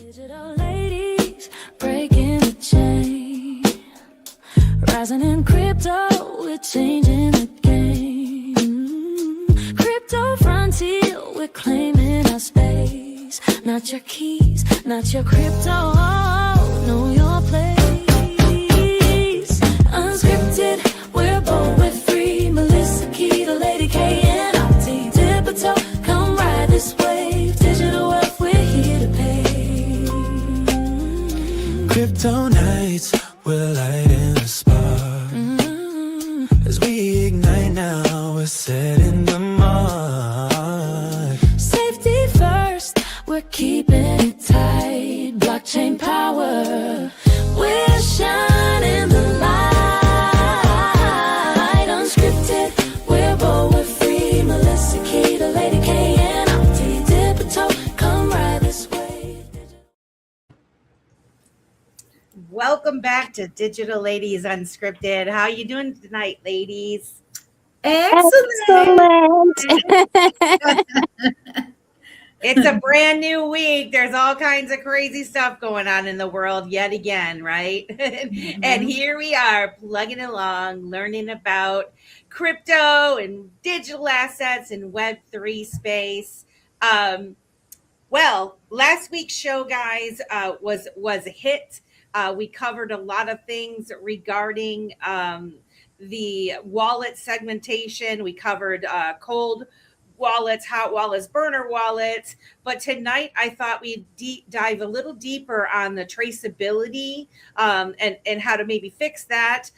Digital ladies breaking the chain, rising in crypto, we're changing the game. Crypto frontier, we're claiming our space. Not your keys, not your crypto, know your place. Unscripted, we're bold, we're free. Melissa Key, the Lady K, and Opti. Dip a toe, come ride this wave. Digital wealth, we're here to pay. Crypto nights, we're lighting the spark. As we ignite now, we're setting the mark. Safety first, we're keeping it tight. Blockchain power, we're shining the light. Unscripted, we're bold, we're free. Melissa Key, the Lady K, and Opti. Dip a toe, come ride this wave. Welcome back to Digital Ladies Unscripted. How you doing tonight, ladies? Excellent. It's a brand new week. There's all kinds of crazy stuff going on in the world yet again, right? And here we are plugging along, learning about crypto and digital assets and Web3 space. Well, last week's show, guys, was a hit. We covered a lot of things regarding the wallet segmentation. We covered cold wallets, hot wallets, burner wallets. But tonight, I thought we'd dive a little deeper on the traceability and how to maybe fix that,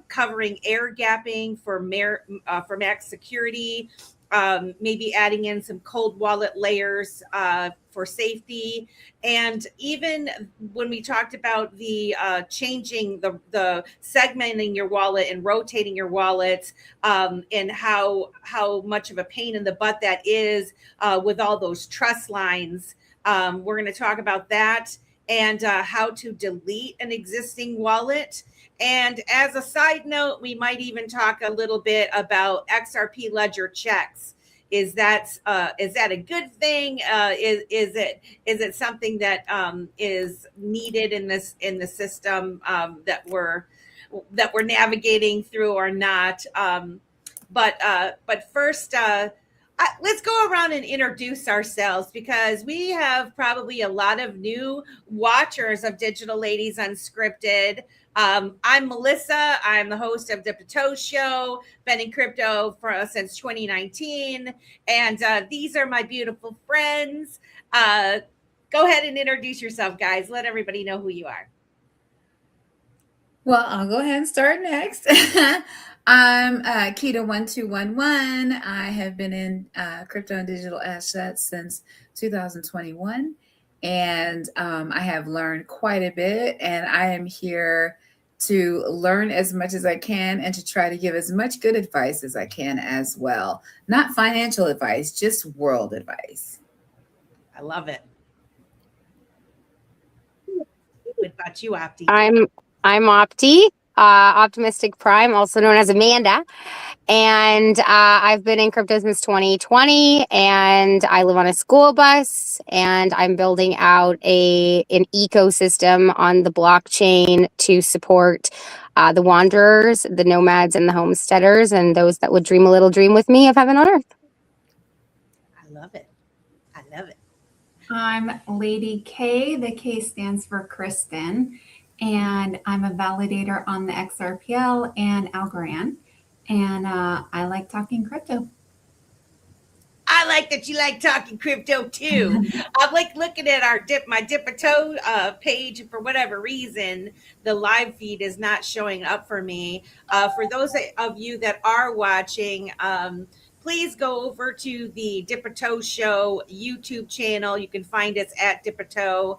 covering air gapping for max security, maybe adding in some cold wallet layers for safety. And even when we talked about the changing the segmenting your wallet and rotating your wallet, and how much of a pain in the butt that is with all those trust lines. We're going to talk about that and how to delete an existing wallet. And as a side note, we might even talk a little bit about XRP Ledger checks. Is that a good thing? Is it something that is needed in the system that we're navigating through or not? But first, let's go around and introduce ourselves, because we have probably a lot of new watchers of Digital Ladies Unscripted. I'm Melissa. I'm the host of Dip to Toe Show, been in crypto since 2019. And these are my beautiful friends. Go ahead and introduce yourself, guys. Let everybody know who you are. Well, I'll go ahead and start next. I'm Keto1211. I have been in crypto and digital assets since 2021. And I have learned quite a bit. And I am here to learn as much as I can and to try to give as much good advice as I can as well. Not financial advice, just world advice. I love it. What about you, Opti? I'm Opti, Optimistic Prime, also known as Amanda. And I've been in crypto since 2020, and I live on a school bus, and I'm building out an ecosystem on the blockchain to support the wanderers, the nomads, and the homesteaders, and those that would dream a little dream with me of heaven on earth. I love it. I love it. I'm Lady K. The K stands for Kristen, and I'm a validator on the XRPL and Algorand. And I like talking crypto. I like that you like talking crypto too. I'm like looking at my Dip a Toe page, and for whatever reason, the live feed is not showing up for me. For those of you that are watching, please go over to the Dip a Toe Show YouTube channel. You can find us at Dip a Toe.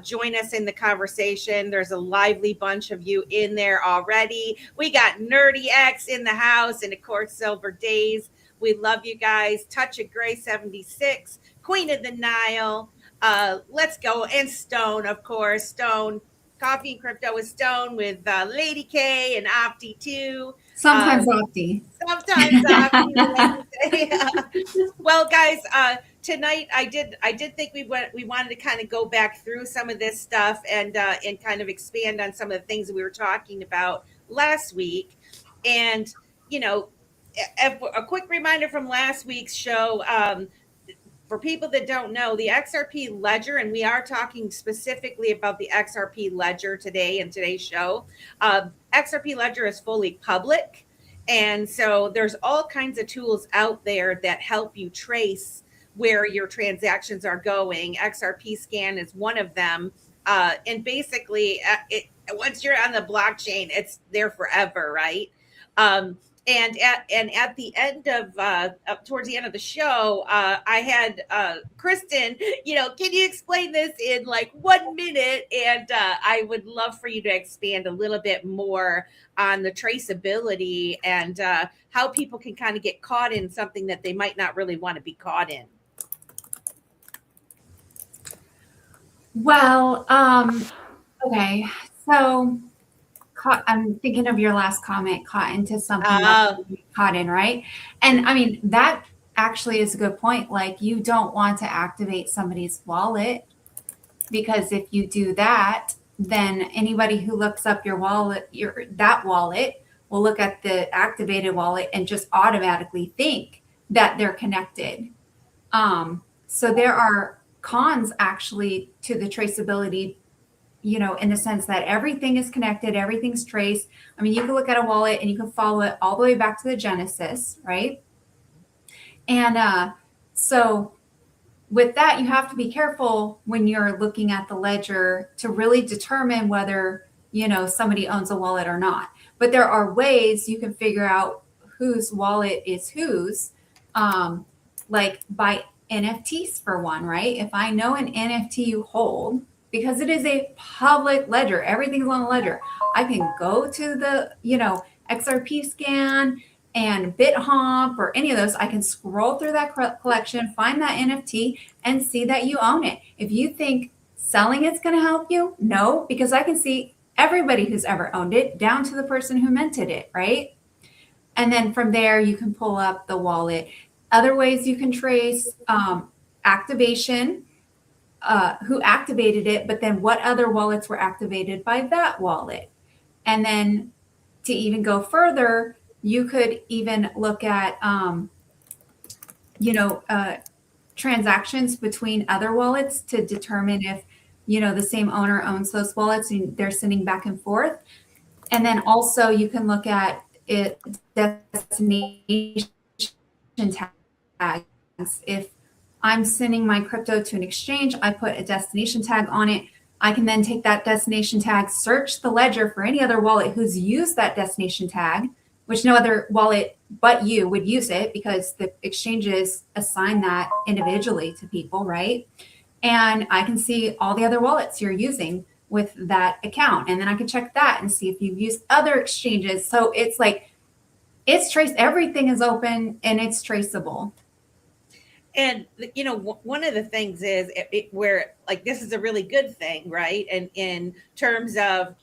Join us in the conversation. There's a lively bunch of you in there already. We got Nerdy X in the house, and of course, Silver Days. We love you guys. Touch of Gray 76, Queen of the Nile. Let's go. And Stone, of course. Stone, Coffee and Crypto with Stone, with Lady K and Opti too. Sometimes Opti. Sometimes Opti. Well, guys, tonight I did think we wanted to kind of go back through some of this stuff and kind of expand on some of the things that we were talking about last week. And you know, a quick reminder from last week's show, for people that don't know, the XRP ledger, and we are talking specifically about the XRP ledger today in today's show. XRP ledger is fully public, and so there's all kinds of tools out there that help you trace where your transactions are going. XRP scan is one of them, and basically, once you're on the blockchain, it's there forever, right? And at the end of towards the end of the show, I had Kristen, can you explain this in like 1 minute? And I would love for you to expand a little bit more on the traceability and how people can kind of get caught in something that they might not really want to be caught in. Well, okay, so I'm thinking of your last comment, caught into something that you're caught in, right? And I mean, that actually is a good point. Like, you don't want to activate somebody's wallet, because if you do that, then anybody who looks up your wallet, that wallet will look at the activated wallet and just automatically think that they're connected. So there are cons actually to the traceability, in the sense that everything is connected, everything's traced. I mean, you can look at a wallet and you can follow it all the way back to the genesis, right? And so with that, you have to be careful when you're looking at the ledger to really determine whether, somebody owns a wallet or not. But there are ways you can figure out whose wallet is whose, like by NFTs for one, right? If I know an NFT you hold, because it is a public ledger, everything's on the ledger, I can go to the, XRP scan and BitHomp or any of those. I can scroll through that collection, find that NFT and see that you own it. If you think selling it's going to help you, no, because I can see everybody who's ever owned it down to the person who minted it, right? And then from there, you can pull up the wallet. Other ways you can trace activation, who activated it, but then what other wallets were activated by that wallet. And then to even go further, you could even look at, transactions between other wallets to determine if, the same owner owns those wallets and they're sending back and forth. And then also you can look at it destination tags. If I'm sending my crypto to an exchange, I put a destination tag on it. I can then take that destination tag, search the ledger for any other wallet who's used that destination tag, which no other wallet but you would use it because the exchanges assign that individually to people, right? And I can see all the other wallets you're using with that account. And then I can check that and see if you've used other exchanges. So it's like, it's traced, everything is open and it's traceable. And one of the things is where like this is a really good thing, right? And in terms of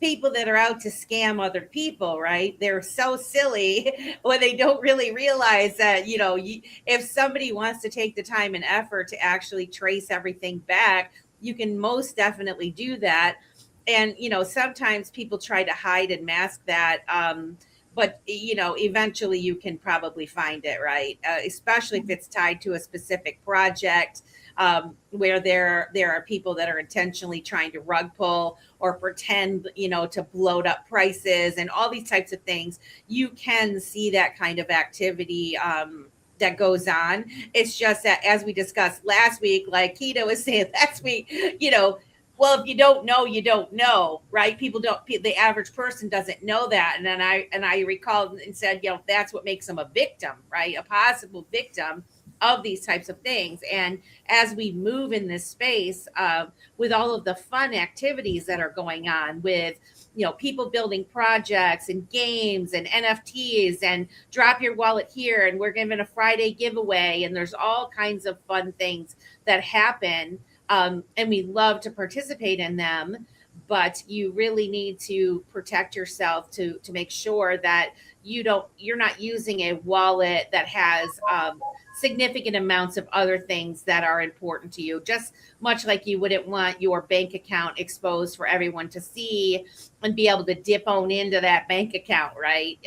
people that are out to scam other people, right? They're so silly when they don't really realize that, if somebody wants to take the time and effort to actually trace everything back, you can most definitely do that. And, sometimes people try to hide and mask that. But, eventually you can probably find it, right? Especially if it's tied to a specific project where there are people that are intentionally trying to rug pull or pretend, to bloat up prices and all these types of things. You can see that kind of activity that goes on. It's just that, as we discussed last week, like Keto was saying last week, well, if you don't know, you don't know, right? The average person doesn't know that. And then I recalled and said, that's what makes them a victim, right? A possible victim of these types of things. And as we move in this space, with all of the fun activities that are going on with, people building projects and games and NFTs and drop your wallet here, and we're giving a Friday giveaway, and there's all kinds of fun things that happen. And we love to participate in them, but you really need to protect yourself to make sure that you're not using a wallet that has significant amounts of other things that are important to you, just much like you wouldn't want your bank account exposed for everyone to see and be able to dip on into that bank account, right?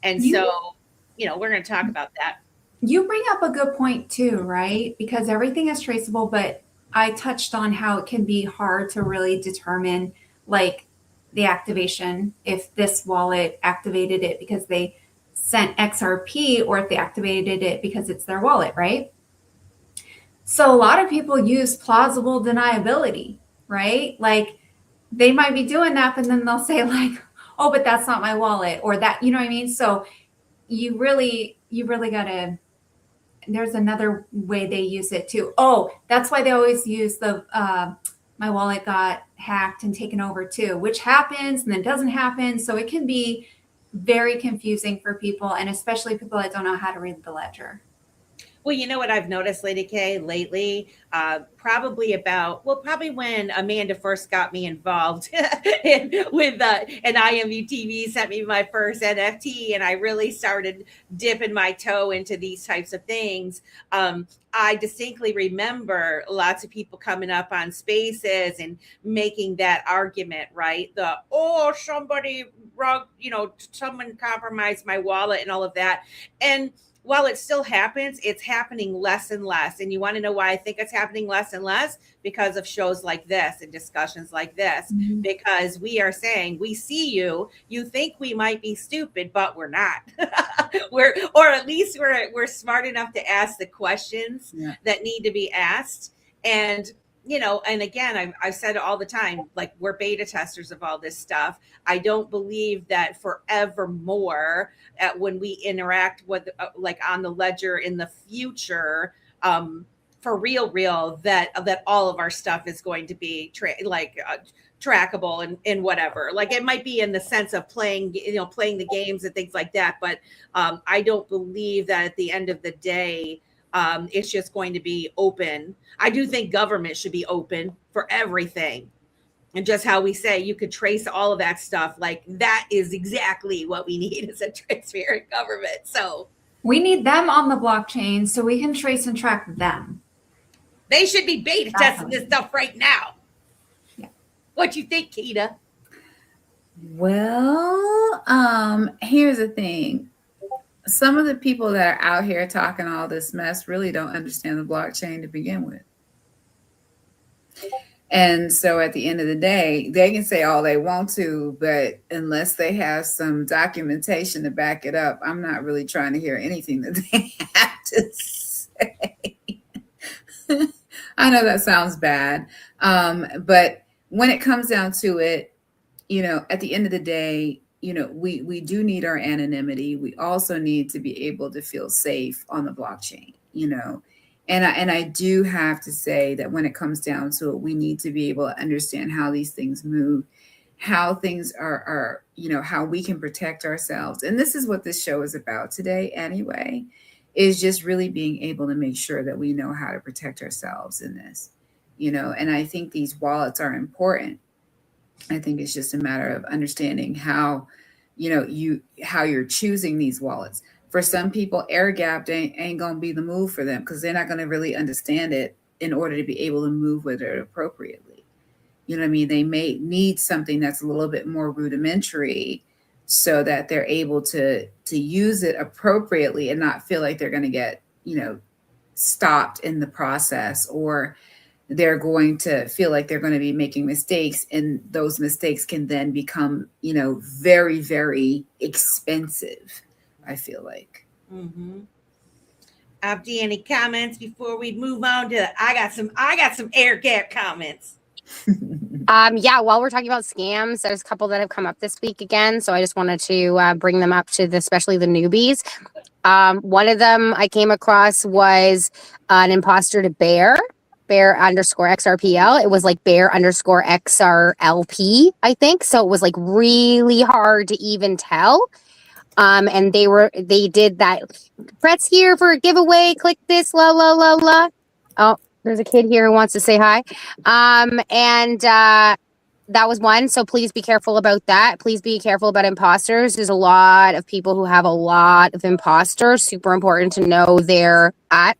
And so, we're going to talk about that. You bring up a good point too, right? Because everything is traceable, but I touched on how it can be hard to really determine like the activation, if this wallet activated it because they sent XRP or if they activated it because it's their wallet, right? So a lot of people use plausible deniability, right? Like they might be doing that, but then they'll say like, oh, but that's not my wallet, or that, you know what I mean? So you really gotta, there's another way they use it too. Oh, that's why they always use the my wallet got hacked and taken over too, which happens and then doesn't happen. So it can be very confusing for people, and especially people that don't know how to read the ledger. Well, you know what I've noticed, Lady K, lately, probably when Amanda first got me involved with an IMUTV, sent me my first NFT, and I really started dipping my toe into these types of things. I distinctly remember lots of people coming up on spaces and making that argument, right? Someone compromised my wallet and all of that. And while it still happens, it's happening less and less. And you want to know why I think it's happening less and less? Because of shows like this and discussions like this. Mm-hmm. Because we are saying, we see you, you think we might be stupid, but we're not. Or at least we're smart enough to ask the questions that need to be asked. And and again, I've said it all the time, like we're beta testers of all this stuff. I don't believe that forevermore when we interact with like on the ledger in the future, for real, that all of our stuff is going to be trackable and whatever. Like it might be in the sense of playing the games and things like that. But I don't believe that at the end of the day, it's just going to be open. I do think government should be open for everything. And just how we say you could trace all of that stuff, like that is exactly what we need as a transparent government. So we need them on the blockchain so we can trace and track them. They should be beta testing this stuff right now. Yeah. What you think, Keita? Well, here's the thing. Some of the people that are out here talking all this mess really don't understand the blockchain to begin with. And so at the end of the day, they can say all they want to, but unless they have some documentation to back it up, I'm not really trying to hear anything that they have to say. I know that sounds bad. But when it comes down to it, at the end of the day, we do need our anonymity. We also need to be able to feel safe on the blockchain, and I do have to say that when it comes down to it, we need to be able to understand how these things move, how things are how we can protect ourselves. And this is what this show is about today anyway, is just really being able to make sure that we know how to protect ourselves in this, and I think these wallets are important. I think it's just a matter of understanding how, how you're choosing these wallets. For some people, air gapped ain't going to be the move for them because they're not going to really understand it in order to be able to move with it appropriately. You know what I mean? They may need something that's a little bit more rudimentary so that they're able to use it appropriately and not feel like they're going to get, stopped in the process, or they're going to feel like they're going to be making mistakes, and those mistakes can then become, very, very expensive, I feel like. Mm-hmm. Abdi, any comments before we move on to, I got some air gap comments. Yeah, while we're talking about scams, there's a couple that have come up this week again. So I just wanted to bring them up to especially the newbies. One of them I came across was an imposter to bear underscore XRPL. It was like bear underscore XRLP, I think. So it was like really hard to even tell. And they did that. Brett's here for a giveaway. Click this, la, la, la, la. Oh, there's a kid here who wants to say hi. And that was one. So please be careful about that. Please be careful about imposters. There's a lot of people who have a lot of imposters. Super important to know they're at.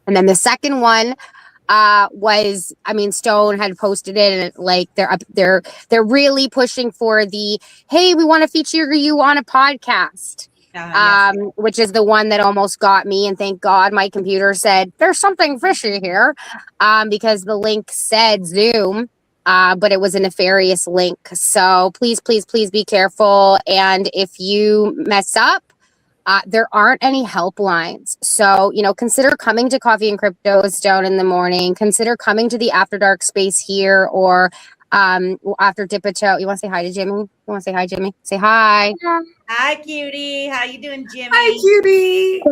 And then the second one was, I mean, Stone had posted it, and like they're really pushing for the, hey, we want to feature you on a podcast. Yes. Which is the one that almost got me, and thank God my computer said there's something fishy here, because the link said Zoom, but it was a nefarious link. So please, please, please be careful. And if you mess up, there aren't any helplines. So, you know, consider coming to Coffee and Crypto Stone in the morning. Consider coming to the After Dark space here, or after Dipito. You want to say hi to Jimmy? You want to say hi, Jimmy? Say hi. Hi, cutie. How you doing, Jimmy? Hi, cutie.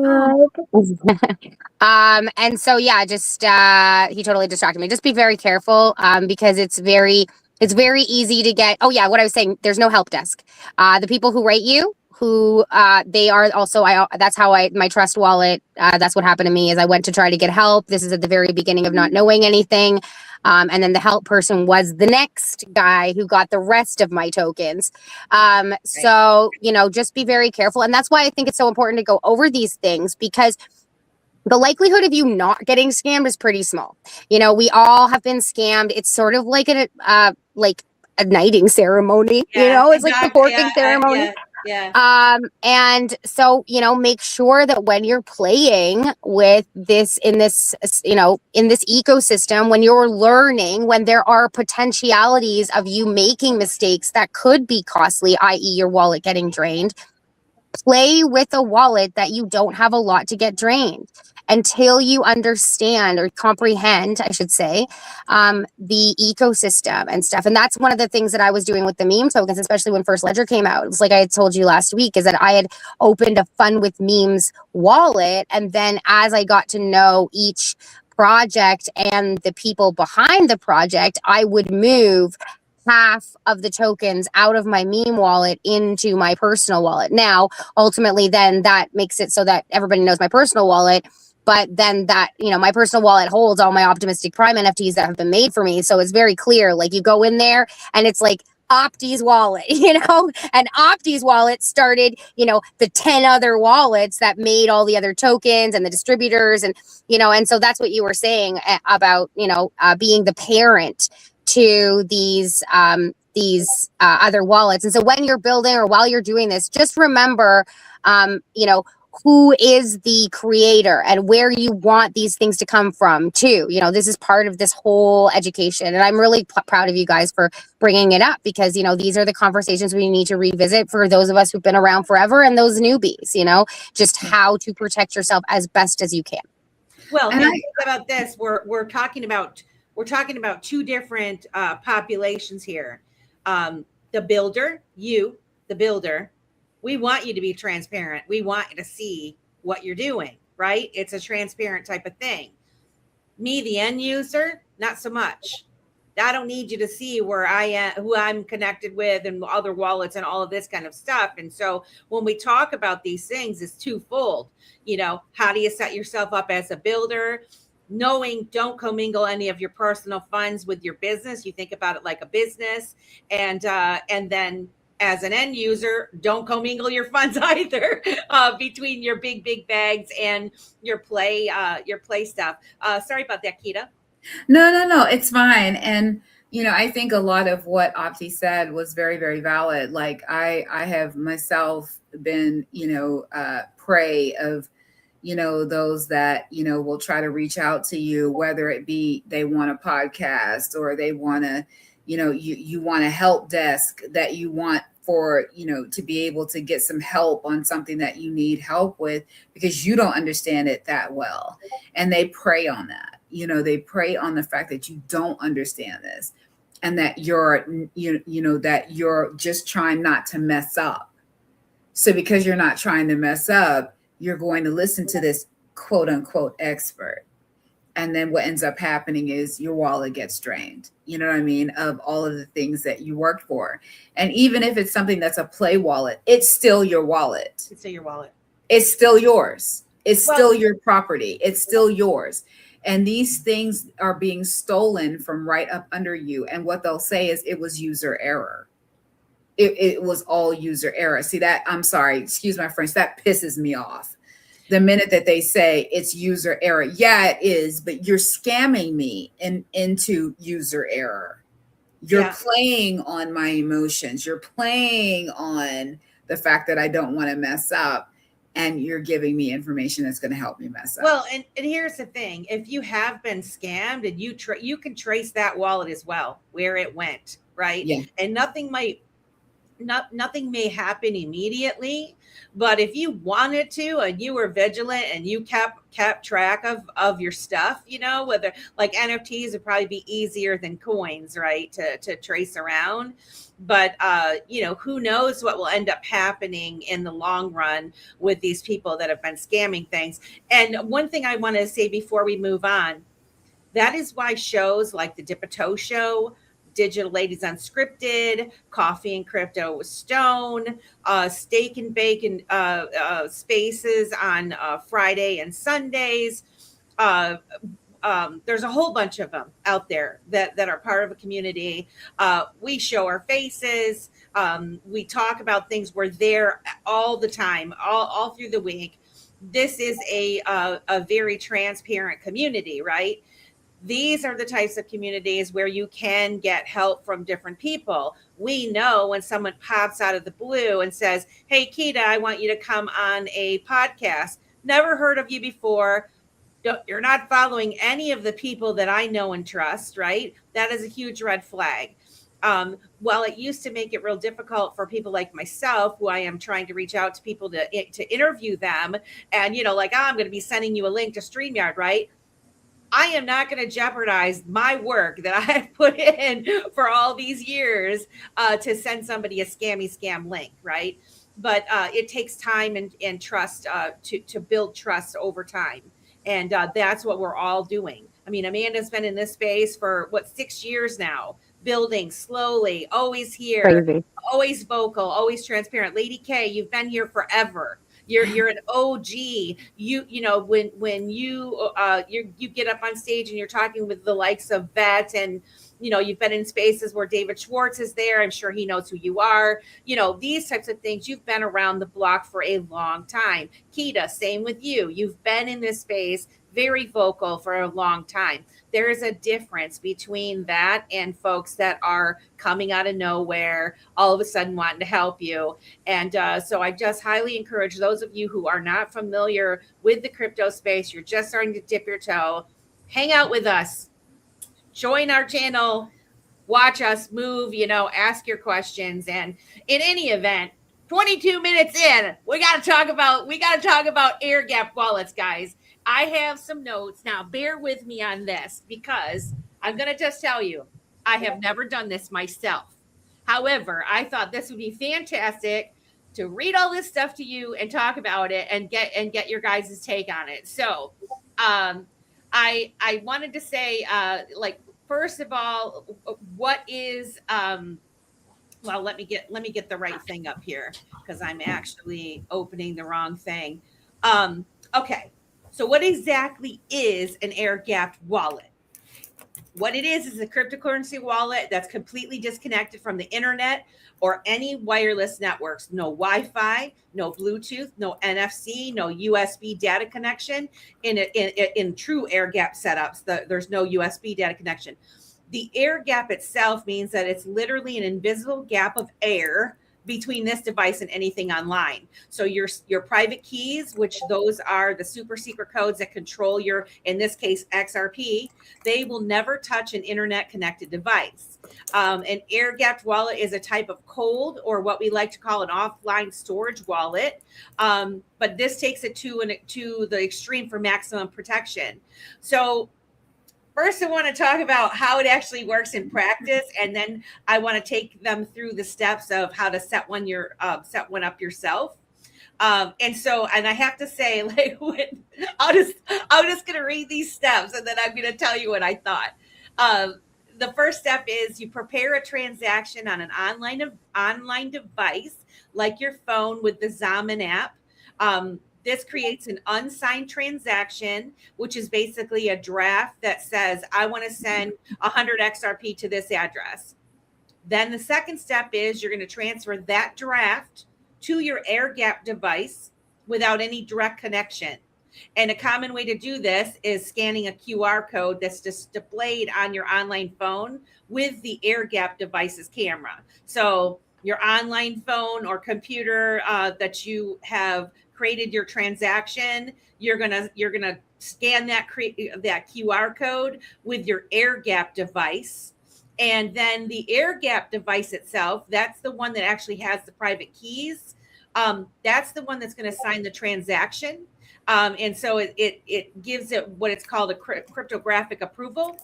And so, yeah, just he totally distracted me. Just be very careful, because it's very easy to get. Oh yeah, what I was saying, there's no help desk. The people who rate you, who they are also, that's how my trust wallet, that's what happened to me, is I went to try to get help. This is at the very beginning of not knowing anything. And then the help person was the next guy who got the rest of my tokens. So, you know, just be very careful. And that's why I think it's so important to go over these things, because the likelihood of you not getting scammed is pretty small. You know, we all have been scammed. It's sort of like a knighting ceremony. Yeah, you know, it's like the exactly. courting ceremony. Yeah. And so, you know, make sure that when you're playing with this, in this ecosystem, when you're learning, when there are potentialities of you making mistakes that could be costly, i.e. your wallet getting drained, play with a wallet that you don't have a lot to get drained until you understand, or comprehend, I should say, the ecosystem and stuff. And that's one of the things that I was doing with the meme tokens, especially when First Ledger came out. It was like I had told you last week, is that I had opened a Fun with Memes wallet. And then as I got to know each project and the people behind the project, I would move half of the tokens out of my meme wallet into my personal wallet. Now, ultimately, then that makes it so that everybody knows my personal wallet. But then that, you know, my personal wallet holds all my Optimistic Prime NFTs that have been made for me. So it's very clear, like you go in there and it's like Opti's wallet, you know, and Opti's wallet started, you know, the 10 other wallets that made all the other tokens and the distributors. And, you know, and so that's what you were saying about, you know, being the parent to these other wallets. And so when you're building, or while you're doing this, just remember, you know, who is the creator and where you want these things to come from too. You know, this is part of this whole education. And I'm really proud of you guys for bringing it up, because, you know, these are the conversations we need to revisit for those of us who've been around forever and those newbies, you know, just how to protect yourself as best as you can. Well, and think about this. We're talking about two different populations here. The builder, the builder, we want you to be transparent. We want you to see what you're doing, right? It's a transparent type of thing. Me, the end user, not so much. I don't need you to see where I am, who I'm connected with, and other wallets and all of this kind of stuff. And so when we talk about these things, it's twofold. You know, how do you set yourself up as a builder? Knowing don't commingle any of your personal funds with your business. You think about it like a business, and then as an end user, don't commingle your funds either between your big bags and your play stuff. Sorry about that, Kita. No, it's fine. And you know, I think a lot of what Opti said was very, very valid. Like I have myself been, you know, prey of, you know, those that, you know, will try to reach out to you, whether it be they want a podcast, or they want to, you know, you want a help desk that you want for, you know, to be able to get some help on something that you need help with, because you don't understand it that well. And they prey on that, you know, they prey on the fact that you don't understand this, and that you're, you know, that you're just trying not to mess up. So because you're not trying to mess up, you're going to listen to this quote unquote expert. And then what ends up happening is your wallet gets drained, you know what I mean, of all of the things that you worked for. And even if it's something that's a play wallet, it's still your wallet. It's still your wallet. It's still yours. It's still your property. It's still yours. And these things are being stolen from right up under you. And what they'll say is it was user error. It was all user error. See that? I'm sorry, excuse my French. That pisses me off. The minute that they say it's user error. Yeah, it is, but you're scamming me into user error. You're playing on my emotions. You're playing on the fact that I don't want to mess up. And you're giving me information that's going to help me mess up. Well, and here's the thing. If you have been scammed and you can trace that wallet as well, where it went, right? Yeah. And nothing may happen immediately, but if you wanted to and you were vigilant and you kept track of your stuff, whether like NFTs would probably be easier than coins, right, to trace around. But who knows what will end up happening in the long run with these people that have been scamming things. And one thing I want to say before we move on, that is why shows like the Dipito Show, Digital Ladies Unscripted, Coffee and Crypto with Stone, Steak and Bacon Spaces on Friday and Sundays. There's a whole bunch of them out there that are part of a community. We show our faces. We talk about things. We're there all the time, all through the week. This is a very transparent community, right? These are the types of communities where you can get help from different people. We know when someone pops out of the blue and says, hey, Keita, I want you to come on a podcast. Never heard of you before. You're not following any of the people that I know and trust, right? That is a huge red flag. While it used to make it real difficult for people like myself, who I am trying to reach out to people to interview them, and, I'm going to be sending you a link to StreamYard, right? I am not going to jeopardize my work that I have put in for all these years to send somebody a scam link, right? But it takes time and trust to build trust over time. And that's what we're all doing. I mean, Amanda's been in this space for 6 years now, building slowly, always here, Crazy. Always vocal, always transparent. Lady K, you've been here forever. You're an OG. When you get up on stage and you're talking with the likes of Vet, and you've been in spaces where David Schwartz is there. I'm sure he knows who you are. These types of things. You've been around the block for a long time. Keita, same with you. You've been in this space, very vocal for a long time. There is a difference between that and folks that are coming out of nowhere, all of a sudden wanting to help you. And so I just highly encourage those of you who are not familiar with the crypto space, you're just starting to dip your toe, hang out with us, join our channel, watch us move, ask your questions. And in any event, 22 minutes in, we got to talk about air gap wallets, guys. I have some notes. Now, bear with me on this because I'm going to just tell you, I have never done this myself. However, I thought this would be fantastic to read all this stuff to you and talk about it and get your guys' take on it. So, I wanted to say, first of all, what is, well, let me get the right thing up here because I'm actually opening the wrong thing. Okay. So what exactly is an air-gapped wallet? What it is a cryptocurrency wallet that's completely disconnected from the internet or any wireless networks. No Wi-Fi, no Bluetooth, no NFC, no USB data connection. In true air-gap setups, there's no USB data connection. The air gap itself means that it's literally an invisible gap of air between this device and anything online. So your private keys, which those are the super secret codes that control your, in this case, XRP, they will never touch an internet connected device. An air gapped wallet is a type of cold, or what we like to call an offline storage wallet. But this takes it to the extreme for maximum protection. So first, I want to talk about how it actually works in practice, and then I want to take them through the steps of how to set one up yourself. And I have to say, I'm just going to read these steps, and then I'm going to tell you what I thought. The first step is you prepare a transaction on an online device, like your phone with the Zamin app. This creates an unsigned transaction, which is basically a draft that says, I want to send 100 XRP to this address. Then the second step is you're going to transfer that draft to your air gap device without any direct connection. And a common way to do this is scanning a QR code that's displayed on your online phone with the air gap device's camera. So your online phone or computer that you have created your transaction, you're gonna scan that QR code with your air gap device. And then the air gap device itself, that's the one that actually has the private keys. That's the one that's going to sign the transaction. And so it gives it what it's called a cryptographic approval.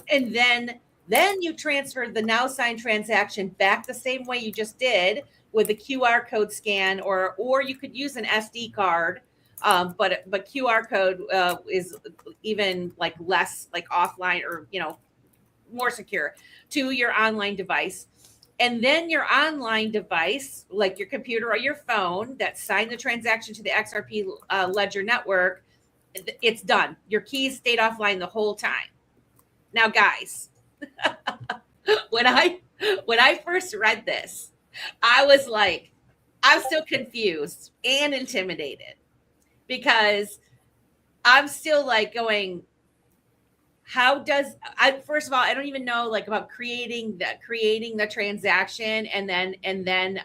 And then you transfer the now signed transaction back the same way you just did with the QR code scan, or you could use an SD card. But QR code is even like less like offline, or, you know, more secure to your online device. And then your online device, like your computer or your phone that signed the transaction to the XRP ledger network, it's done. Your keys stayed offline the whole time. Now, guys, when I first read this, I was like, I'm still confused and intimidated, because I'm still like going, how does first of all, I don't even know like about creating the transaction and then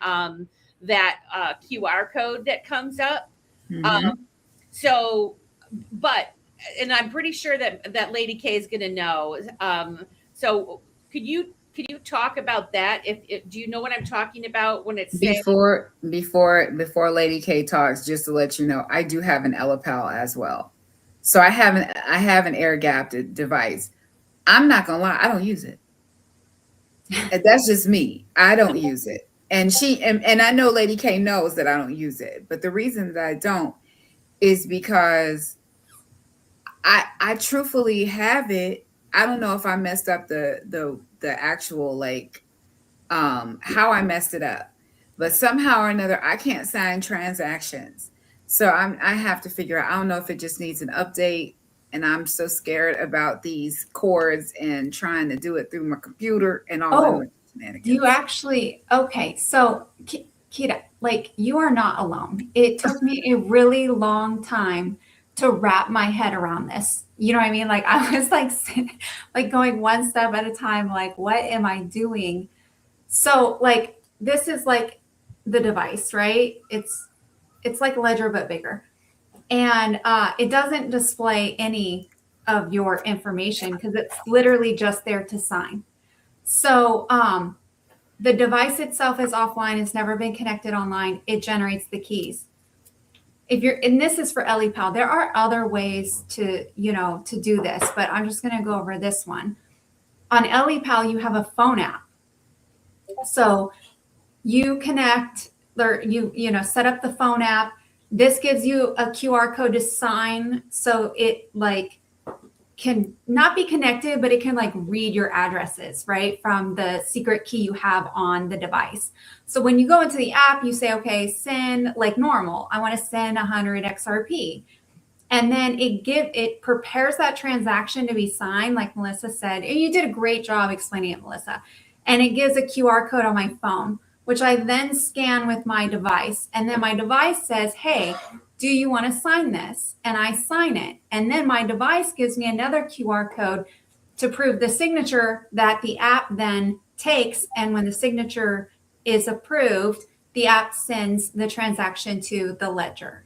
that QR code that comes up. So, but, and I'm pretty sure that Lady K is going to know. So could you talk about that? If do you know what I'm talking about when it's before Lady K talks, just to let you know, I do have an LPL as well. So I have an air gap device. I'm not gonna lie, I don't use it. That's just me. I don't use it. And and I know Lady K knows that I don't use it. But the reason that I don't is because I truthfully have it. I don't know if I messed up the actual like how I messed it up, but somehow or another I can't sign transactions. So I have to figure out, I don't know if it just needs an update, and I'm so scared about these cords and trying to do it through my computer and all that shenanigans. You actually, okay. So Kita, like, you are not alone. It took me a really long time to wrap my head around this. You know what I mean? Like, I was like going one step at a time, like, what am I doing? So like, this is like the device, right? It's like Ledger, but bigger. And it doesn't display any of your information because it's literally just there to sign. So the device itself is offline. It's never been connected online. It generates the keys. And this is for LEPAL. There are other ways to do this, but I'm just going to go over this one. On LEPAL, you have a phone app. So you connect, or you set up the phone app. This gives you a QR code to sign, so it like can not be connected, but it can like read your addresses, right, from the secret key you have on the device. So when you go into the app, you say, okay, send like normal. I want to send 100 XRP. And then it prepares that transaction to be signed, like Melissa said. And you did a great job explaining it, Melissa. And it gives a QR code on my phone, which I then scan with my device. And then my device says, hey, do you want to sign this? And I sign it. And then my device gives me another QR code to prove the signature that the app then takes. And when the signature is approved, the app sends the transaction to the ledger.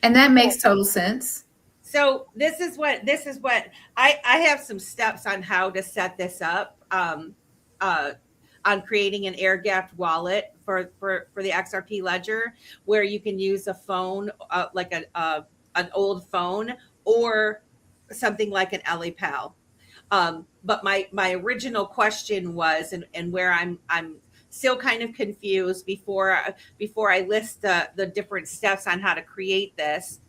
And that makes total sense. So this is what I have some steps on how to set this up. On creating an air-gapped wallet for the XRP ledger, where you can use a phone, like an old phone, or something like an LEPAL. But my original question was, and where I'm still kind of confused before I list the different steps on how to create this.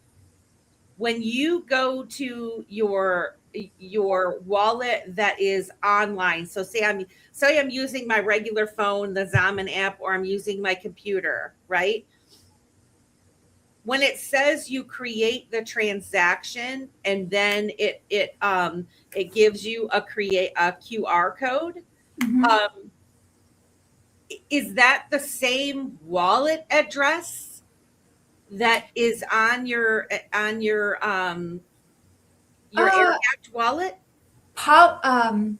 When you go to your wallet that is online, so say I'm using my regular phone, the Zaman app, or I'm using my computer, right? when it says you create the transaction and then it gives you a QR code, Mhm. is that the same wallet address that is on your Uh, air-gapped wallet? pub,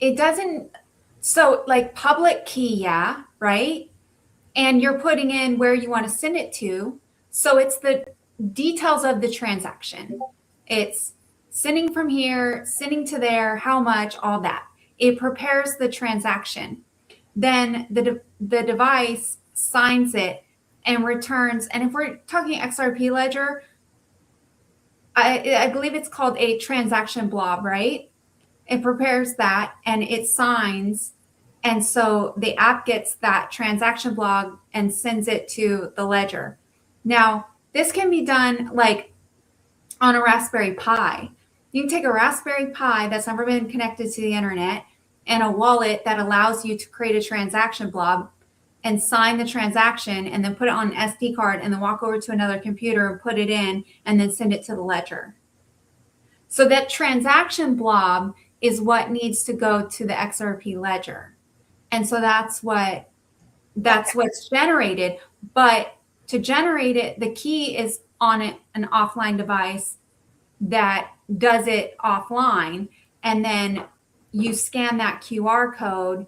it doesn't, so like public key, yeah, right? And you're putting in where you want to send it to. So it's the details of the transaction. It's sending from here, sending to there, how much, all that. It prepares the transaction. Then the device signs it and returns. And if we're talking XRP ledger, I believe it's called a transaction blob, right? It prepares that and it signs. And so the app gets that transaction blob and sends it to the ledger. Now, this can be done like on a Raspberry Pi. You can take a Raspberry Pi that's never been connected to the internet and a wallet that allows you to create a transaction blob and sign the transaction and then put it on an SD card and then walk over to another computer and put it in and then send it to the ledger. So that transaction blob is what needs to go to the XRP ledger. And so that's what's generated. But to generate it, the key is on an offline device that does it offline. And then you scan that QR code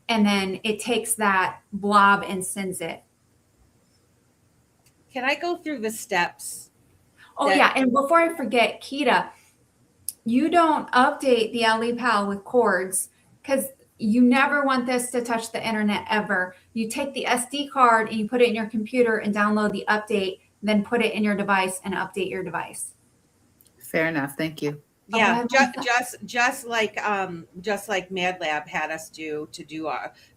and then it takes that blob and sends it. Can I go through the steps? Oh, yeah. And before I forget, Kita, you don't update the LEPAL with cords because you never want this to touch the internet ever. You take the SD card and you put it in your computer and download the update, then put it in your device and update your device. Fair enough. Thank you. Yeah, just like Mad Lab had us do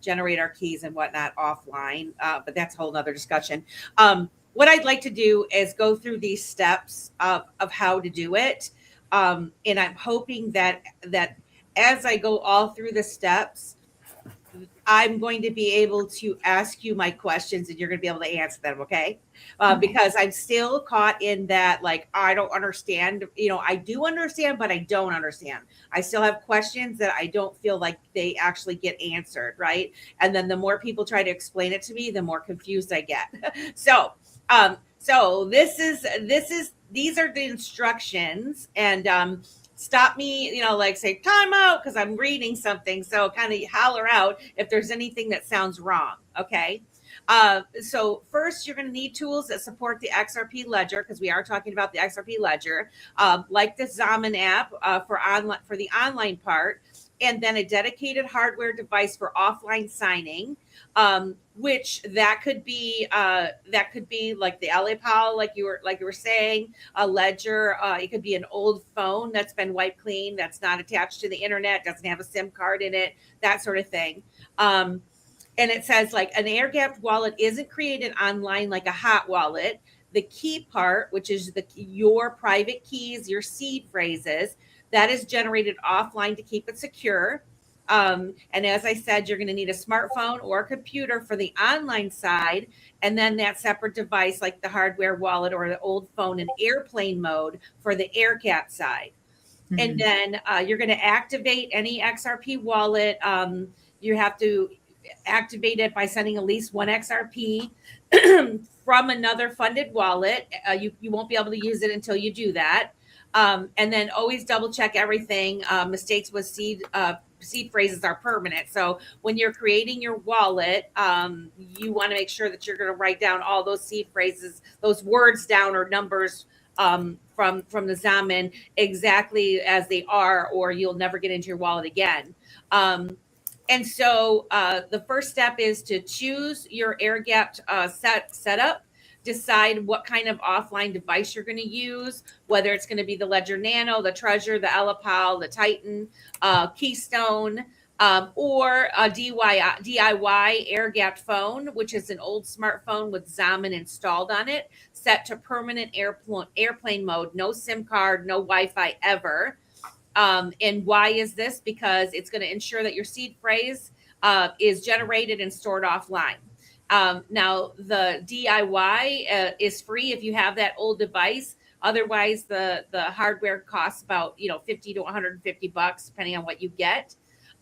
generate our keys and whatnot offline, but that's a whole nother discussion. What I'd like to do is go through these steps of how to do it, and I'm hoping that as I go all through the steps, I'm going to be able to ask you my questions and you're going to be able to answer them. Okay. Because I'm still caught in that, like, I don't understand, I do understand, but I don't understand. I still have questions that I don't feel like they actually get answered. Right. And then the more people try to explain it to me, the more confused I get. So these are the instructions, and, stop me, like say time out because I'm reading something. So kind of holler out if there's anything that sounds wrong. Okay. So first, you're going to need tools that support the XRP ledger because we are talking about the XRP ledger, like the Zaman app for the online part, and then a dedicated hardware device for offline signing, which that could be like the LAPAL, like you were saying, a ledger. It could be an old phone that's been wiped clean, that's not attached to the internet, doesn't have a SIM card in it, that sort of thing. And it says like an air-gapped wallet isn't created online like a hot wallet. The key part, which is your private keys, your seed phrases, that is generated offline to keep it secure. And as I said, you're going to need a smartphone or a computer for the online side, and then that separate device like the hardware wallet or the old phone in airplane mode for the AirCap side. Mm-hmm. And then you're going to activate any XRP wallet. You have to activate it by sending at least one XRP from another funded wallet. You won't be able to use it until you do that. And then always double check everything. Mistakes with seed phrases are permanent. So when you're creating your wallet, you want to make sure that you're going to write down all those seed phrases, those words down or numbers from the Zaman exactly as they are, or you'll never get into your wallet again. And so the first step is to choose your air-gapped setup. Decide what kind of offline device you're going to use, whether it's going to be the Ledger Nano, the Treasure, the LAPAL, the Titan, Keystone, or a DIY air-gapped phone, which is an old smartphone with Zaman installed on it, set to permanent airplane mode, no SIM card, no Wi-Fi ever. And why is this? Because it's going to ensure that your seed phrase is generated and stored offline. Now the DIY is free if you have that old device. Otherwise, the hardware costs about 50 to 150 bucks depending on what you get.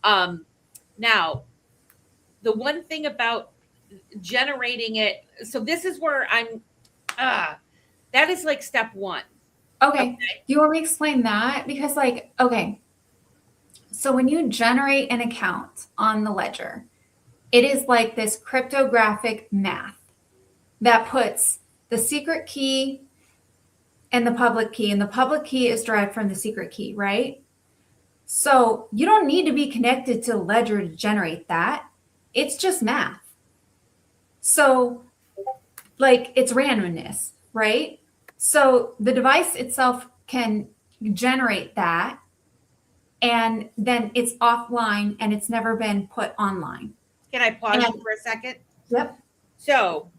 Now, the one thing about generating it, so this is where that is like step one. Okay. Do you want me to explain that? Because okay. So when you generate an account on the ledger, it is like this cryptographic math that puts the secret key and the public key, and the public key is derived from the secret key, right? So you don't need to be connected to the ledger to generate that. It's just math. So it's randomness, right? So the device itself can generate that, and then it's offline and it's never been put online. Can I pause you for a second? Yep. So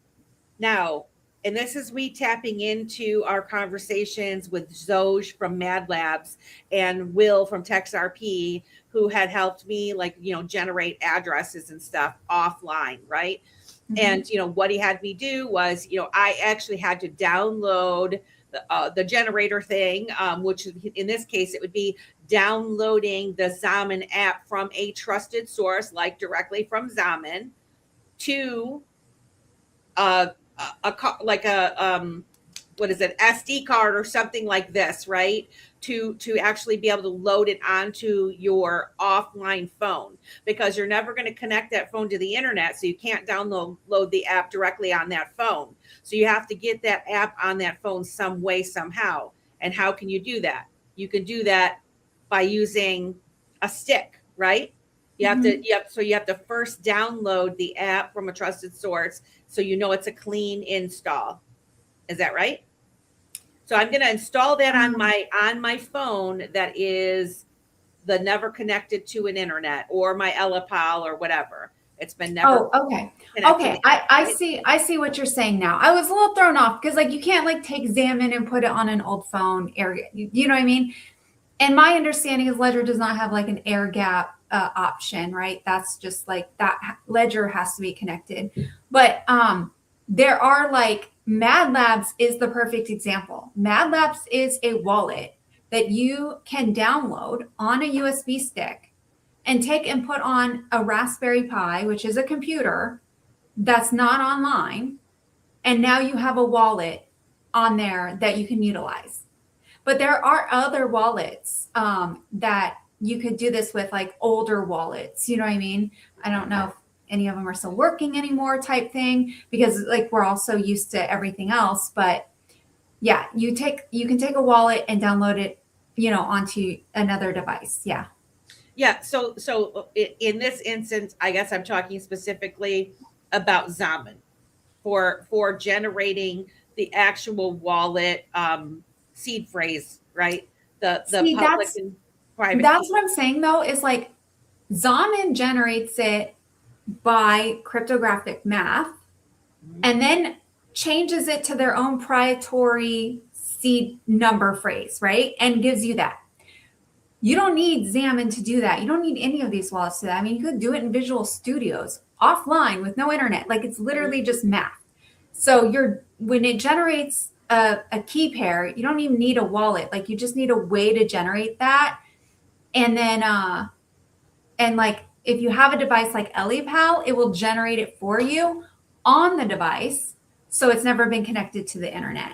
now, and this is we tapping into our conversations with Zoj from Mad Labs and Will from TextRP, who had helped me generate addresses and stuff offline, right? Mm-hmm. And what he had me do was I actually had to download the generator thing, which in this case it would be downloading the Zaman app from a trusted source, like directly from Zaman, to what is it, SD card or something like this, right? To actually be able to load it onto your offline phone, because you're never going to connect that phone to the internet, so you can't load the app directly on that phone. So you have to get that app on that phone some way, somehow. And how can you do that? You can do that by using a stick, right? You have to first download the app from a trusted source, so it's a clean install. Is that right? So I'm going to install that on my phone that is the never connected to an internet, or my LPAL or whatever. It's been never. Oh, okay. Okay. I see what you're saying now. I was a little thrown off because you can't take Zaman and put it on an old phone area. You know what I mean? And my understanding is Ledger does not have an air gap option, right? That's just that Ledger has to be connected. But there are Mad Labs is the perfect example. Mad Labs is a wallet that you can download on a USB stick and take and put on a Raspberry Pi, which is a computer that's not online. And now you have a wallet on there that you can utilize. But there are other wallets that you could do this with, older wallets. You know what I mean? I don't know if any of them are still working anymore type thing, because we're all so used to everything else. But yeah, you can take a wallet and download it, onto another device. Yeah. Yeah. So in this instance, I guess I'm talking specifically about Zaman for generating the actual wallet seed phrase, right? The public and private. That's what I'm saying though, is Zaman generates it by cryptographic math, and then changes it to their own proprietary seed number phrase, right? And gives you that. You don't need Zaman to do that. You don't need any of these wallets to do that. I mean, you could do it in Visual Studios offline with no internet. It's literally just math. So when it generates a key pair, you don't even need a wallet. You just need a way to generate that. And then if you have a device like LEPAL, it will generate it for you on the device, so it's never been connected to the internet.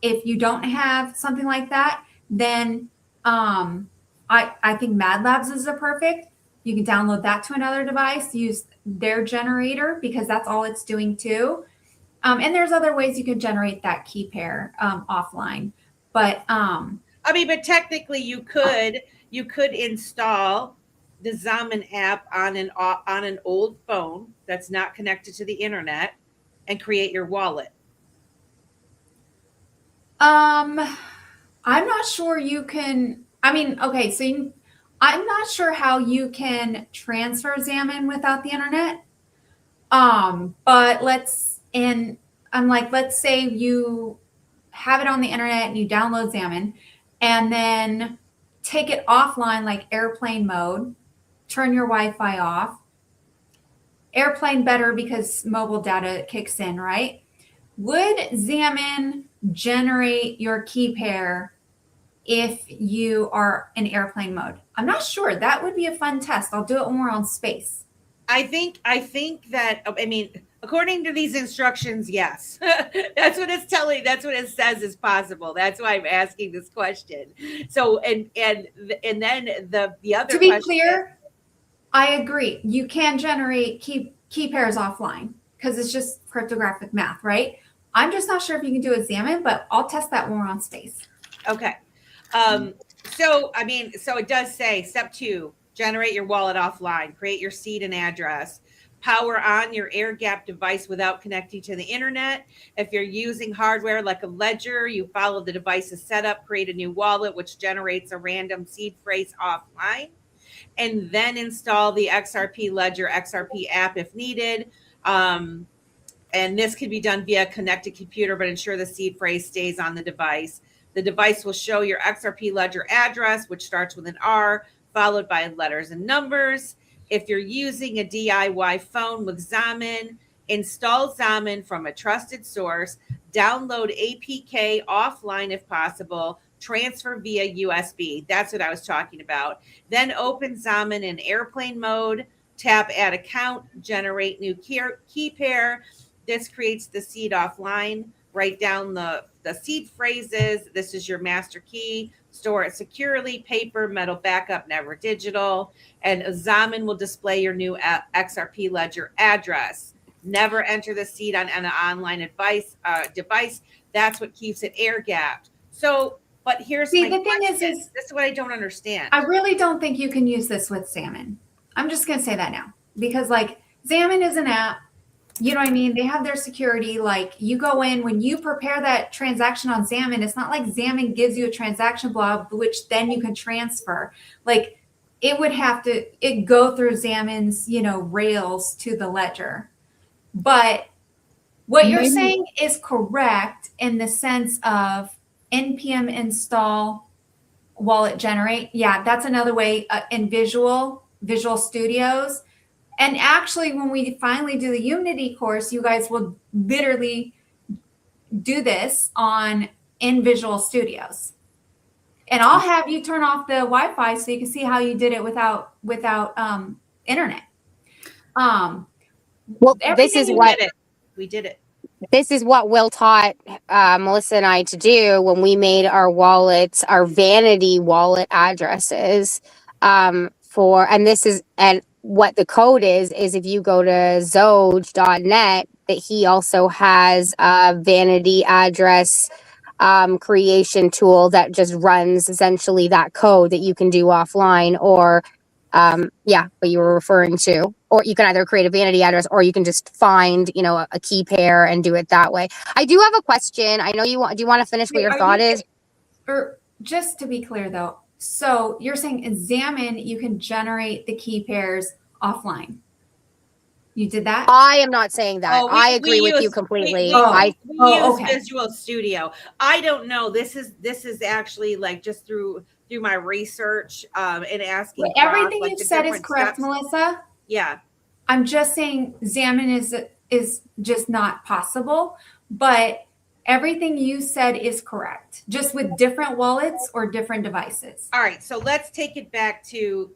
If you don't have something like that, then I think Mad Labs is a perfect. You can download that to another device, use their generator, because that's all it's doing too. And there's other ways you can generate that key pair offline. But but technically you could install the Zaman app on an old phone that's not connected to the internet and create your wallet. I'm not sure you can. Okay, so I'm not sure how you can transfer Zaman without the internet. But let's say you have it on the internet and you download Zaman, and then take it offline, airplane mode, turn your Wi-Fi off, airplane better because mobile data kicks in, right? Would Xamarin generate your key pair if you are in airplane mode? I'm not sure. That would be a fun test. I'll do it when we're on space. I think that, I mean, according to these instructions, yes. That's what it's telling. That's what it says is possible. That's why I'm asking this question. So and then the other To be question clear, I agree. You can generate key pairs offline because it's just cryptographic math, right? I'm just not sure if you can do a Xamarin, but I'll test that when we're on space. Okay. So it does say step 2, generate your wallet offline, create your seed and address, power on your air gap device without connecting to the internet. If you're using hardware like a ledger, you follow the device's setup, create a new wallet, which generates a random seed phrase offline, and then install the XRP Ledger XRP app if needed. And this can be done via a connected computer, but ensure the seed phrase stays on the device. The device will show your XRP Ledger address, which starts with an R, followed by letters and numbers. If you're using a DIY phone with Xamarin, install Xamarin from a trusted source, download APK offline if possible, transfer via USB. That's what I was talking about. Then open Xamarin in airplane mode, tap add account, generate new key pair. This creates the seed offline. Write down the seed phrases. This is your master key. Store it securely, paper, metal backup, never digital. And Xamarin will display your new XRP Ledger address. Never enter the seed on an online device. That's what keeps it air gapped. So, but here's See, my the thing question. is This is what I don't understand. I really don't think you can use this with Xamarin. I'm just going to say that now because like Xamarin is an app. You know what I mean? They have their security. Like you go in when you prepare that transaction on Xamarin, it's not like Xamarin gives you a transaction blob, which then you can transfer. Like it would have to go through Xamarin's, rails to the ledger. But what you're saying is correct in the sense of npm install wallet generate. Yeah, that's another way in Visual Studios. And actually, when we finally do the Unity course, you guys will literally do this in Visual Studios. And I'll have you turn off the Wi-Fi so you can see how you did it without internet. Well, this is what we did it. This is what Will taught Melissa and I to do when we made our wallets, our vanity wallet addresses and what the code is if you go to zoj.net, that he also has a vanity address creation tool that just runs essentially that code that you can do offline or what you were referring to, or you can either create a vanity address or you can just find, a key pair and do it that way. I do have a question. I know do you want to finish what your thought is? Or just to be clear though, so you're saying in Xamarin, you can generate the key pairs offline. You did that? I am not saying that. I agree with you completely. We use Visual Studio. I don't know. This is actually like just through my research and asking. Well, everything you said is correct, steps. Melissa. Yeah. I'm just saying Xamarin is just not possible, but everything you said is correct, just with different wallets or different devices. All right, so let's take it back to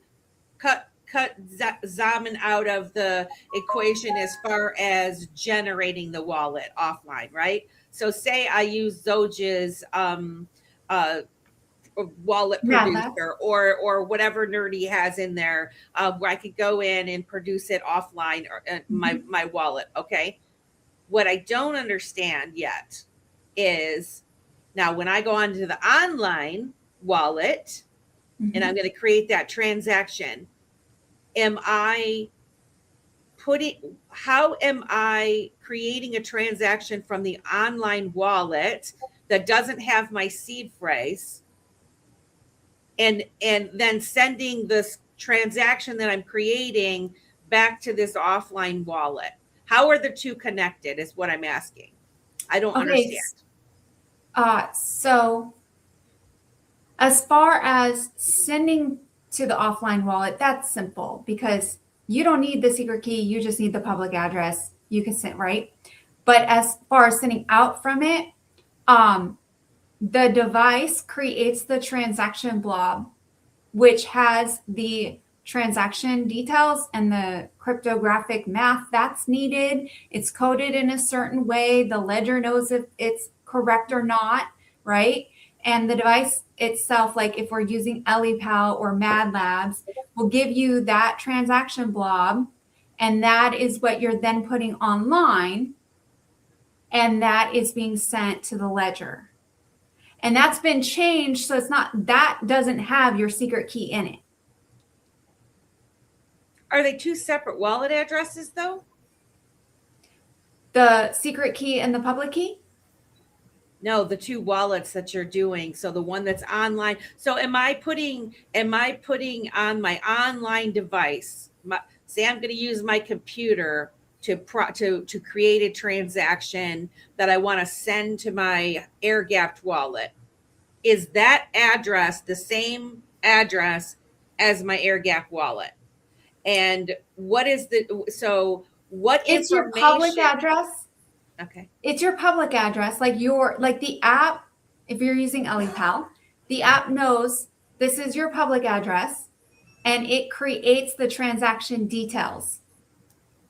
cut Xamarin out of the equation as far as generating the wallet offline, right? So say I use Zoj's wallet producer or whatever nerdy has in there where I could go in and produce it offline or my wallet. Okay. What I don't understand yet is now when I go onto the online wallet and I'm going to create that transaction, how am I creating a transaction from the online wallet that doesn't have my seed phrase and then sending this transaction that I'm creating back to this offline wallet? How are the two connected is what I'm asking. I don't understand. So as far as sending to the offline wallet, that's simple because you don't need the secret key. You just need the public address. You can send, right? But as far as sending out from it, the device creates the transaction blob, which has the transaction details and the cryptographic math that's needed. It's coded in a certain way. The ledger knows if it's correct or not, right? And the device itself, like if we're using EliPal or Mad Labs, will give you that transaction blob. And that is what you're then putting online. And that is being sent to the ledger. And that's been changed. So it's not, that doesn't have your secret key in it. Are they two separate wallet addresses though? The secret key and the public key? No, the two wallets that you're doing. So the one that's online. So am I putting on my online device, say I'm going to use my computer to create a transaction that I want to send to my air-gapped wallet. Is that address the same address as my air-gapped wallet? And what is what It's your public address. Okay. It's your public address. Like the app, if you're using EliPal, the app knows this is your public address and it creates the transaction details.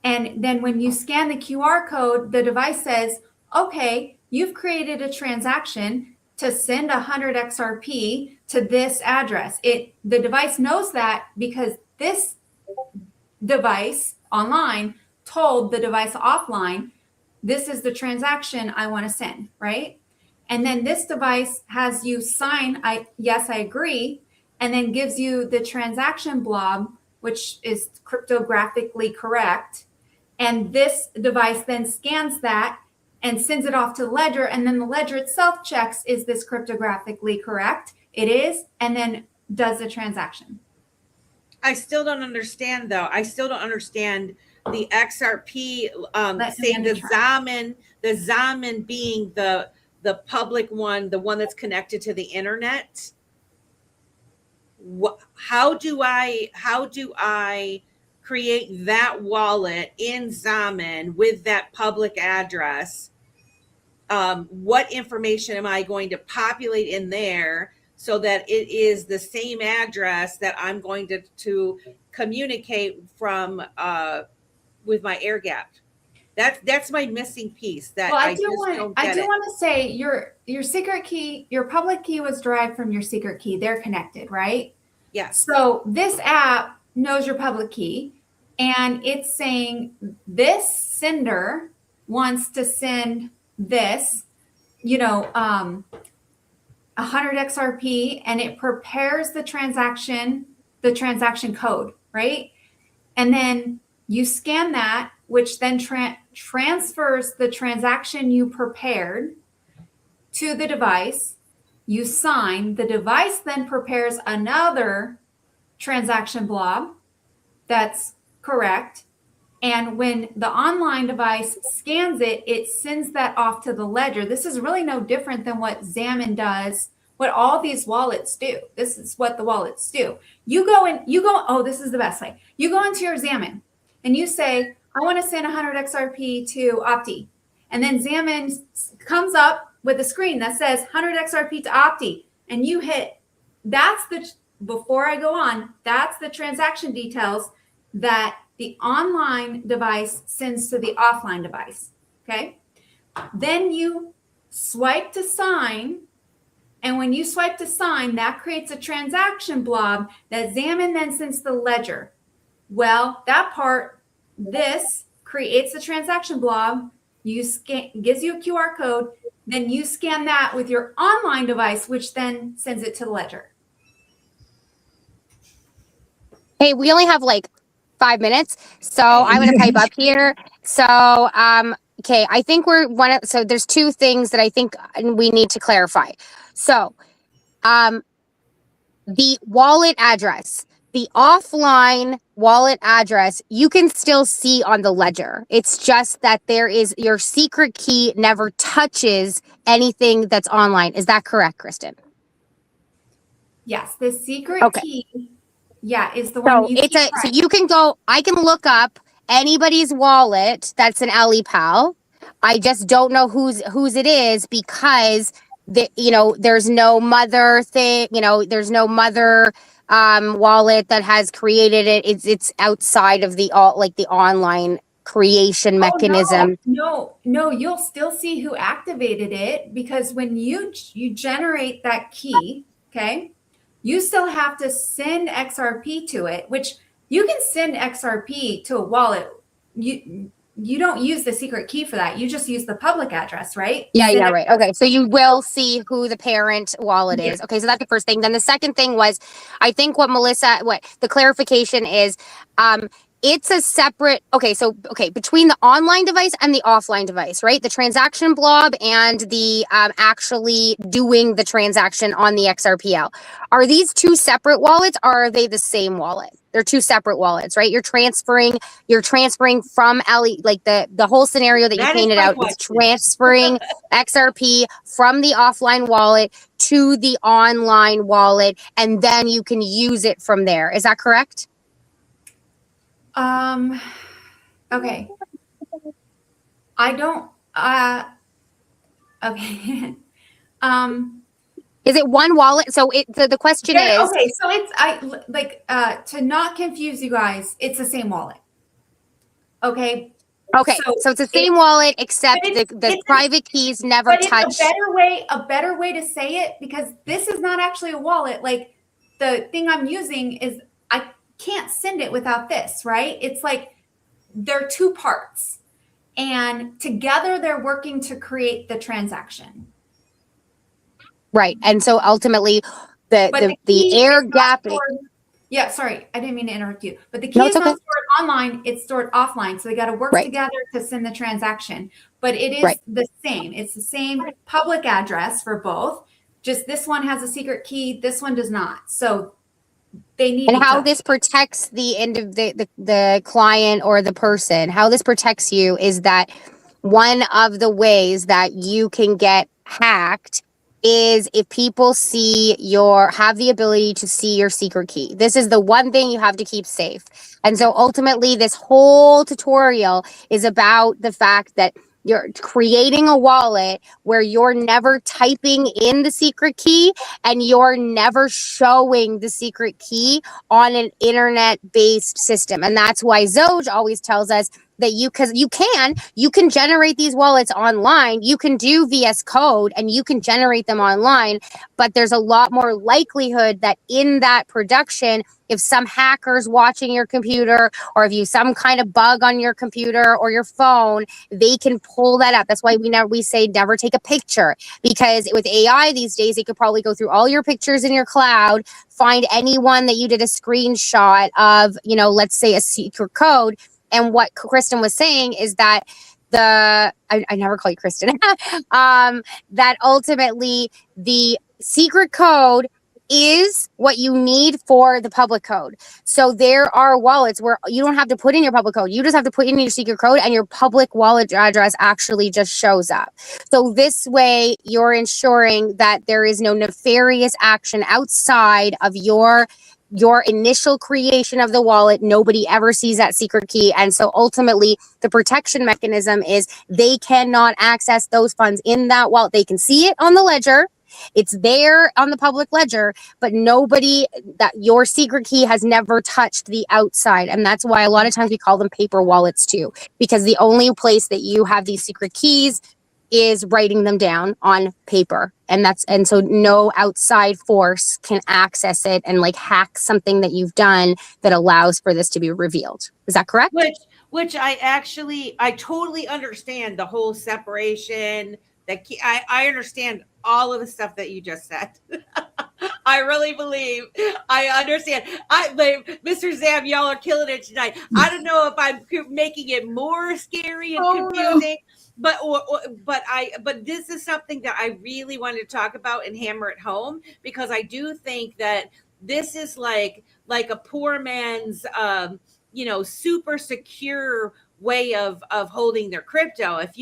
And then when you scan the QR code, the device says, okay, you've created a transaction to send 100 XRP to this address. The device knows that because this device online told the device offline, this is the transaction I want to send, right? And then this device has you sign, yes, I agree, and then gives you the transaction blob, which is cryptographically correct. And this device then scans that and sends it off to the ledger. And then the ledger itself checks, is this cryptographically correct? It is, and then does the transaction. I still don't understand though. I still don't understand the XRP, saying the Zaman being the public one, the one that's connected to the internet. How do I create that wallet in Zaman with that public address? What information am I going to populate in there so that it is the same address that I'm going to communicate from with my air gap? That's my missing piece. That well, I do want to say your secret key, your public key was derived from your secret key. They're connected, right? Yes. So this app knows your public key, and it's saying this sender wants to send this, 100 XRP, and it prepares the transaction code, right? And then you scan that, which then transfers the transaction you prepared to the device. You sign, the device then prepares another transaction blob that's correct. And when the online device scans it, it sends that off to the ledger. This is really no different than what Zaman does, what all these wallets do. This is what the wallets do. This is the best way. You go into your Zaman and you say, I want to send 100 XRP to Opti. And then Zaman comes up with a screen that says 100 XRP to Opti. And you hit, before I go on, that's the transaction details that the online device sends to the offline device, okay? Then you swipe to sign, and when you swipe to sign, that creates a transaction blob that Zaman then sends to the ledger. Well, that part, this creates the transaction blob, gives you a QR code, then you scan that with your online device, which then sends it to the ledger. Hey, we only have like 5 minutes, so I'm going to pipe up here. So, okay, I think so there's two things that I think we need to clarify. So, the wallet address, the offline wallet address, you can still see on the ledger. It's just that your secret key never touches anything that's online. Is that correct, Kristen? Yes, the secret key Yeah, is the one So you it's keep so you can go, I can look up anybody's wallet that's an LEPAL. I just don't know whose it is because there's no mother thing, there's no mother wallet that has created it. It's outside of the online creation mechanism. No, you'll still see who activated it because when you generate that key, okay, you still have to send XRP to it, which you can send XRP to a wallet. You don't use the secret key for that. You just use the public address, right? Yeah, right. Okay, so you will see who the parent wallet Yeah. is. Okay, so that's the first thing. Then the second thing was, I think what the clarification is, it's a separate, between the online device and the offline device, right? The transaction blob and the actually doing the transaction on the XRPL. Are these two separate wallets or are they the same wallet? They're two separate wallets, right? You're transferring from the whole scenario that you That is painted my out is question. transferring XRP from the offline wallet to the online wallet, and then you can use it from there. Is that correct? Okay. I don't okay. Is it one wallet? So the question is, okay, so it's to not confuse you guys, it's the same wallet. Okay. okay, so it's the same wallet except the private keys never but touch. It's a better way to say it because this is not actually a wallet. Like the thing I'm using is I can't send it without this, right? It's like they're two parts and together they're working to create the transaction. Right. And so ultimately the air gap. Yeah, sorry, I didn't mean to interrupt you. But the key is not stored online, it's stored offline. So they got to work together to send the transaction. But it is the same. It's the same public address for both. Just this one has a secret key, this one does not. So they need and how this protects the end of the client or the person, how this protects you is that one of the ways that you can get hacked is if people have the ability to see your secret key. This is the one thing you have to keep safe. And so ultimately this whole tutorial is about the fact that you're creating a wallet where you're never typing in the secret key and you're never showing the secret key on an internet-based system. And that's why Zoj always tells us that you can generate these wallets online. You can do VS Code and you can generate them online, but there's a lot more likelihood that in that production, if some hacker's watching your computer or if you some kind of bug on your computer or your phone, they can pull that up. That's why we say never take a picture, because with AI these days, it could probably go through all your pictures in your cloud, find anyone that you did a screenshot of, let's say a secret code. And what Kristen was saying is that I never call you Kristen, that ultimately the secret code is what you need for the public code. So there are wallets where you don't have to put in your public code. You just have to put in your secret code and your public wallet address actually just shows up. So this way you're ensuring that there is no nefarious action outside of your initial creation of the wallet. Nobody ever sees that secret key. And so ultimately the protection mechanism is they cannot access those funds in that wallet. They can see it on the ledger. It's there on the public ledger, but that your secret key has never touched the outside. And that's why a lot of times we call them paper wallets too, because the only place that you have these secret keys is writing them down on paper. And so no outside force can access it and hack something that you've done that allows for this to be revealed. Is that correct? Which I totally understand the whole separation. I understand all of the stuff that you just said. I really believe I understand. Mr. Zam, y'all are killing it tonight. I don't know if I'm making it more scary and confusing. No. But this is something that I really wanted to talk about and hammer it home, because I do think that this is like a poor man's super secure way of holding their crypto. If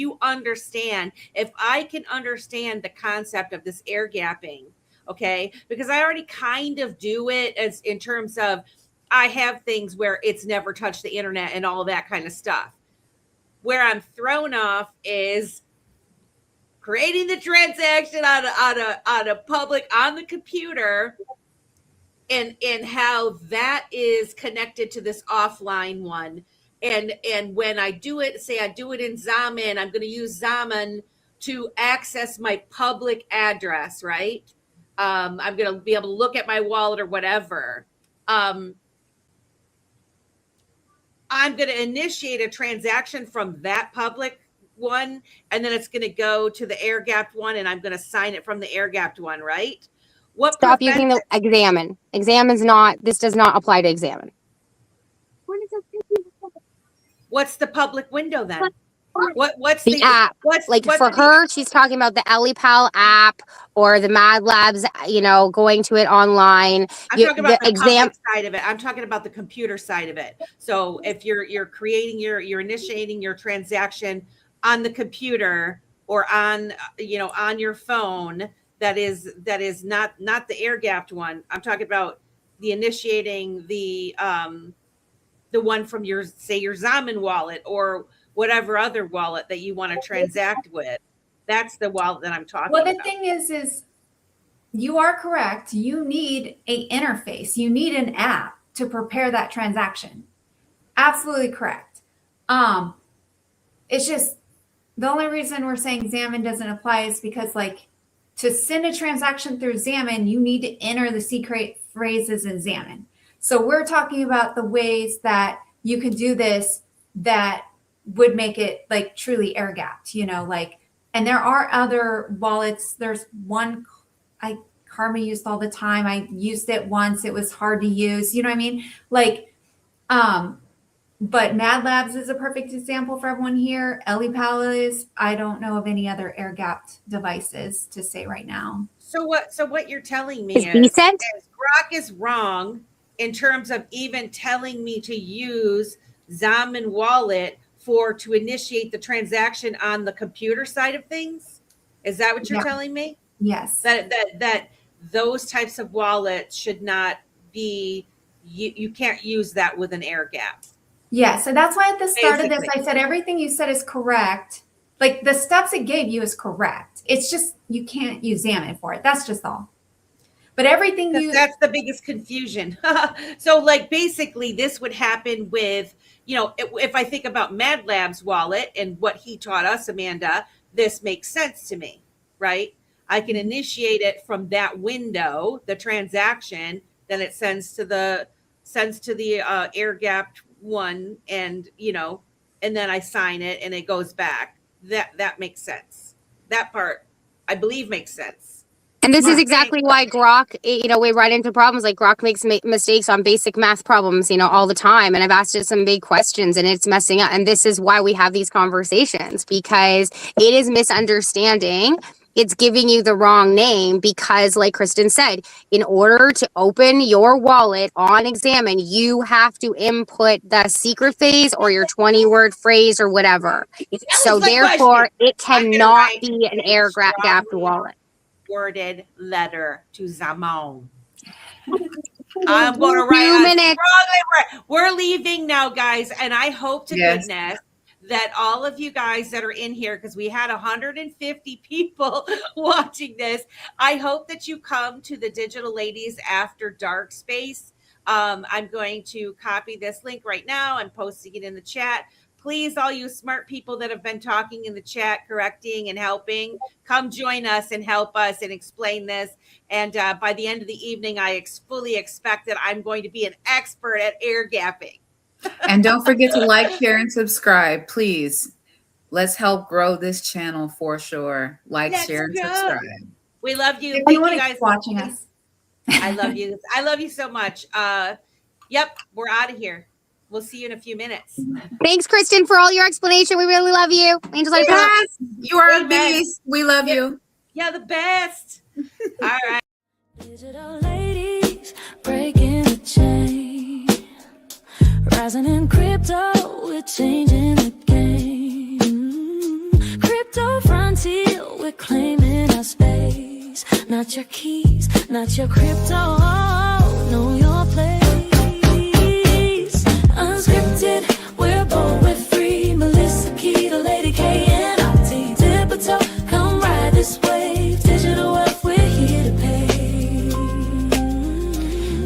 I can understand the concept of this air gapping, okay, because I already kind of do it as in terms of I have things where it's never touched the internet and all that kind of stuff. Where I'm thrown off is creating the transaction on a public, on the computer, and how that is connected to this offline one. And when I do it, say I do it in Zaman, I'm going to use Zaman to access my public address, right? I'm going to be able to look at my wallet or whatever. I'm going to initiate a transaction from that public one, and then it's going to go to the air-gapped one, and I'm going to sign it from the air-gapped one, right? What Stop using the Examine. Examine's not, this does not apply to Examine. What's the public window then? What's The app. What's For her, she's talking about the EliPal app or the Mad Labs, going to it online. I'm talking about the public side of it. I'm talking about the computer side of it. So if you're creating you're initiating your transaction on the computer or on on your phone, that is not the air-gapped one. I'm talking about the initiating the one from your Zaman wallet or whatever other wallet that you want to transact with. That's the wallet that I'm talking about. Well, the thing is you are correct. You need an interface. You need an app to prepare that transaction. Absolutely correct. It's just the only reason we're saying Zaman doesn't apply is because to send a transaction through Zaman, you need to enter the secret phrases in Zaman. So we're talking about the ways that you can do this that would make it truly air gapped, and there are other wallets. There's one Karma used all the time. I used it once. It was hard to use. You know what I mean? But Mad Labs is a perfect example for everyone here. EliPal is. I don't know of any other air gapped devices to say right now. So what you're telling me is Grok is wrong in terms of even telling me to use Zaman wallet to initiate the transaction on the computer side of things. Is that what you're telling me? Yes. That those types of wallets should not be, you can't use that with an air gap. Yeah. So that's why at the start of this, I said everything you said is correct. The steps it gave you is correct. It's just you can't use Zaman for it. That's just all. But everything that's the biggest confusion. So basically this would happen with, if I think about Mad Labs wallet and what he taught us, Amanda, this makes sense to me, right? I can initiate it from that window, the transaction, then it sends to the air gapped one, and and then I sign it and it goes back. That makes sense. That part I believe makes sense. And this is exactly why Grok, we run into problems. Grok makes mistakes on basic math problems, all the time. And I've asked it some big questions and it's messing up. And this is why we have these conversations, because it is misunderstanding. It's giving you the wrong name because, like Kristen said, in order to open your wallet on Examine, you have to input the secret phrase or your 20-word phrase or whatever. So therefore, it cannot be an air-gapped wallet. Worded letter to Zaman. I'm going to write 2 minutes. We're leaving now, guys, and I hope to goodness that all of you guys that are in here, because we had 150 people watching this, I hope that you come to the Digital Ladies After Dark space. I'm going to copy this link right now. I'm posting it in the chat. Please, all you smart people that have been talking in the chat, correcting and helping, come join us and help us and explain this. And by the end of the evening, I fully expect that I'm going to be an expert at air gapping. And don't forget to like, share, and subscribe, please. Let's help grow this channel for sure. Share, and subscribe. We love you. If Thank you want you to guys keep watching us. I love you. I love you so much. Yep, we're out of here. We'll see you in a few minutes. Thanks, Kristen, for all your explanation. We really love you. Angels, yes, you are a beast. We love you. Yeah, the best. All right. Digital ladies breaking the chain, rising in crypto, we're changing the game. Crypto frontier, we're claiming our space. Not your keys, not your crypto, know your place.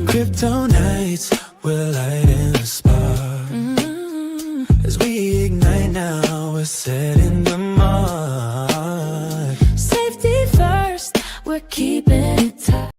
Crypto nights, we're lighting a spark. As we ignite now, we're setting the mark. Safety first, we're keeping it tight.